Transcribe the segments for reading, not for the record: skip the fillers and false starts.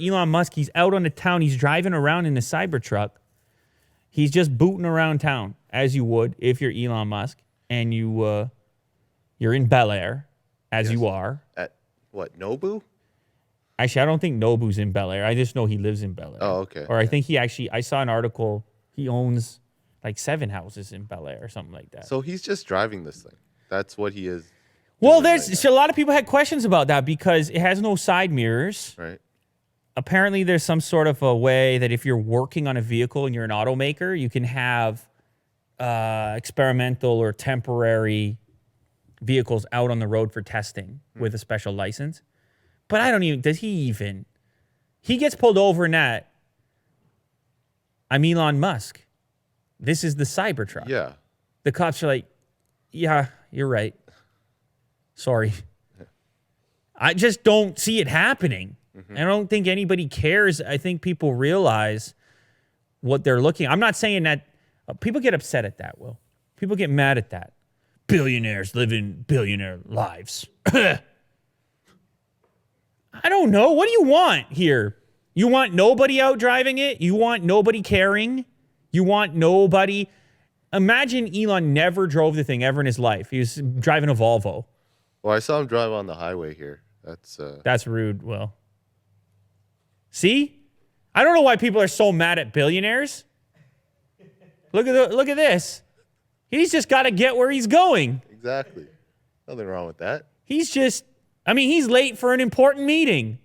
Elon Musk, he's out on the town. He's driving around in a Cybertruck. He's just booting around town, as you would if you're Elon Musk, and you're in Bel Air, as you are. At what, Nobu? Actually, I don't think Nobu's in Bel Air. I just know he lives in Bel Air. Oh, okay. Or I think I saw an article, he owns like 7 houses in Bel Air or something like that. So he's just driving this thing. That's what he is. Well, a lot of people had questions about that because it has no side mirrors. Right. Apparently, there's some sort of a way that if you're working on a vehicle and you're an automaker, you can have experimental or temporary vehicles out on the road for testing with a special license. But I don't even, he gets pulled over in that. I'm Elon Musk. This is the Cybertruck. Yeah. The cops are like, yeah, you're right. Sorry. I just don't see it happening. I don't think anybody cares. I think people realize what they're looking. I'm not saying that people get upset at that, Will. People get mad at that. Billionaires living billionaire lives. I don't know. What do you want here? You want nobody out driving it? You want nobody caring? You want nobody? Imagine Elon never drove the thing ever in his life. He was driving a Volvo. Well, I saw him drive on the highway here. That's rude, Will. See? I don't know why people are so mad at billionaires. Look at this. He's just got to get where he's going. Exactly. Nothing wrong with that. He's late for an important meeting.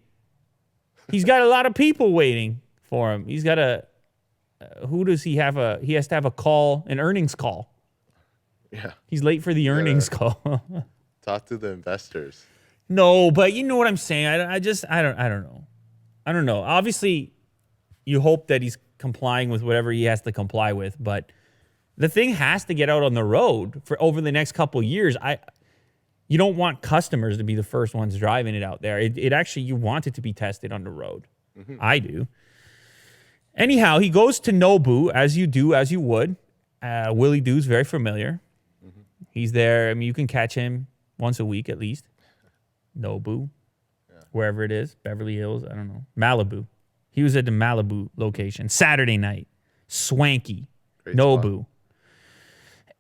He's got a lot of people waiting for him. He's got who does he have he has to have a call, an earnings call. Yeah. He's late for the earnings call. Talk to the investors. No, but you know what I'm saying. I don't know. I don't know. Obviously, you hope that he's complying with whatever he has to comply with, but the thing has to get out on the road for over the next couple of years. You don't want customers to be the first ones driving it out there. It actually, you want it to be tested on the road. Mm-hmm. I do. Anyhow, he goes to Nobu, as you would. Willie Doo's very familiar. Mm-hmm. He's there. I mean, you can catch him once a week at least. Nobu, wherever it is, Beverly Hills, I don't know. Malibu. He was at the Malibu location. Saturday night. Swanky. Great Nobu. spot.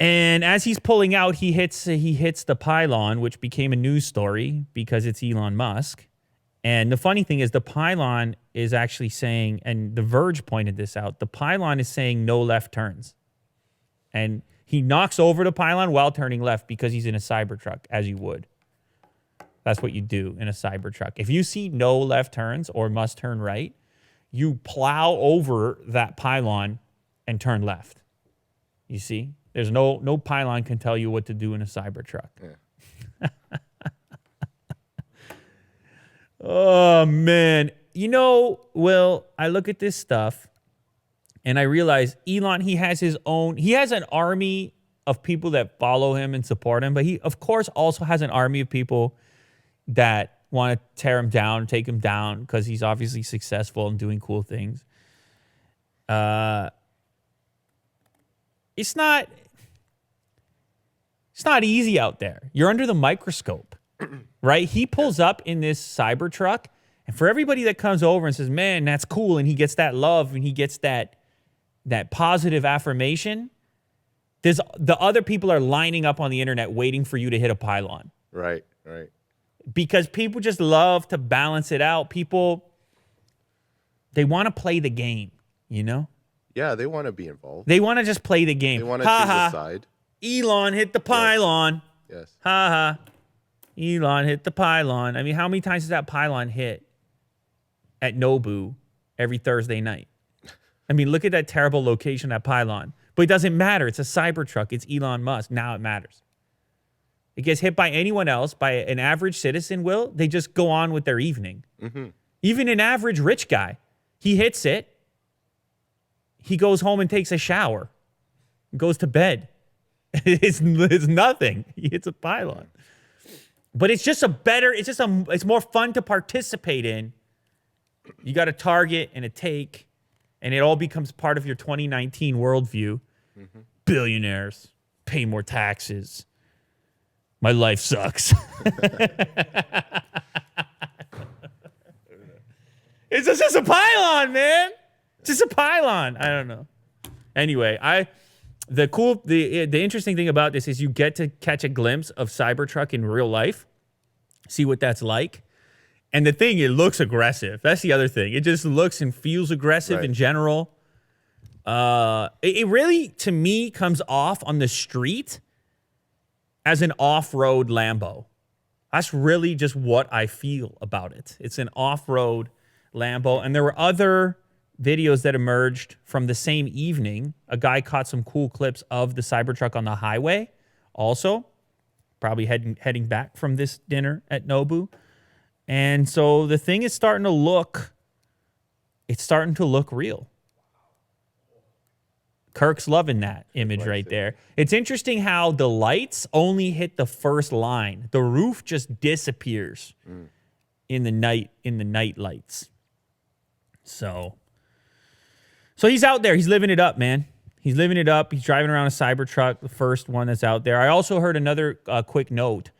And as he's pulling out, he hits the pylon, which became a news story because it's Elon Musk. And the funny thing is the pylon is actually saying, and The Verge pointed this out, the pylon is saying no left turns. And he knocks over the pylon while turning left because he's in a Cybertruck, as you would. That's what you do in a Cybertruck. If you see no left turns or must turn right, you plow over that pylon and turn left. You see? There's no pylon can tell you what to do in a Cybertruck. Yeah. Oh, man. You know, Will, I look at this stuff and I realize Elon, he has an army of people that follow him and support him, but he, of course, also has an army of people that want to tear him down, take him down, because he's obviously successful and doing cool things. It's not easy out there. You're under the microscope, right? He pulls up in this Cybertruck, and for everybody that comes over and says, man, that's cool, and he gets that love and he gets that positive affirmation, the other people are lining up on the internet waiting for you to hit a pylon. Right. Because people just love to balance it out. People, they want to play the game, you know? Yeah, they want to be involved. They want to just play the game. They want to decide. Elon hit the pylon. Yes. Ha ha. Elon hit the pylon. I mean, how many times does that pylon hit at Nobu every Thursday night? I mean, look at that terrible location, that pylon. But it doesn't matter. It's a Cybertruck. It's Elon Musk. Now it matters. It gets hit by anyone else, by an average citizen, Will, they just go on with their evening. Mm-hmm. Even an average rich guy, he hits it, he goes home and takes a shower, goes to bed. It's nothing. He hits a pylon. But it's more fun to participate in. You got a target and a take, and it all becomes part of your 2019 worldview. Mm-hmm. Billionaires pay more taxes. My life sucks. It's just a pylon, man. Just a pylon. I don't know. Anyway, the interesting thing about this is you get to catch a glimpse of Cybertruck in real life, see what that's like. And the thing, it looks aggressive. That's the other thing. It just looks and feels aggressive in general. It really, to me, comes off on the street as an off-road Lambo. That's really just what I feel about it. It's an off-road Lambo. And there were other videos that emerged from the same evening. A guy caught some cool clips of the Cybertruck on the highway also, probably heading back from this dinner at Nobu. And so the thing is starting to look real. Kirk's loving that image right there. It's interesting how the lights only hit the first line. The roof just disappears in the night lights. So he's out there. He's living it up, man. He's living it up. He's driving around a Cybertruck, the first one that's out there. I also heard another quick note.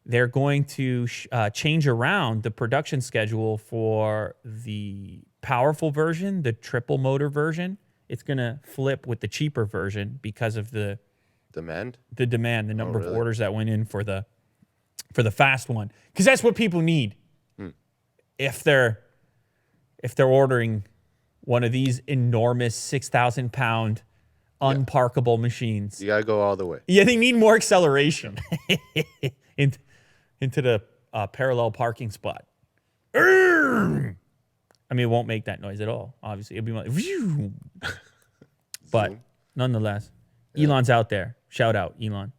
They're going to change around the production schedule for the powerful version, the triple motor version. It's going to flip with the cheaper version because of the demand, the number of orders that went in for the fast one. Because that's what people need if they're ordering one of these enormous 6,000-pound unparkable machines. You gotta go all the way. Yeah, they need more acceleration into the parallel parking spot. I mean, it won't make that noise at all, obviously. It'll be like, but nonetheless, Elon's out there. Shout out, Elon.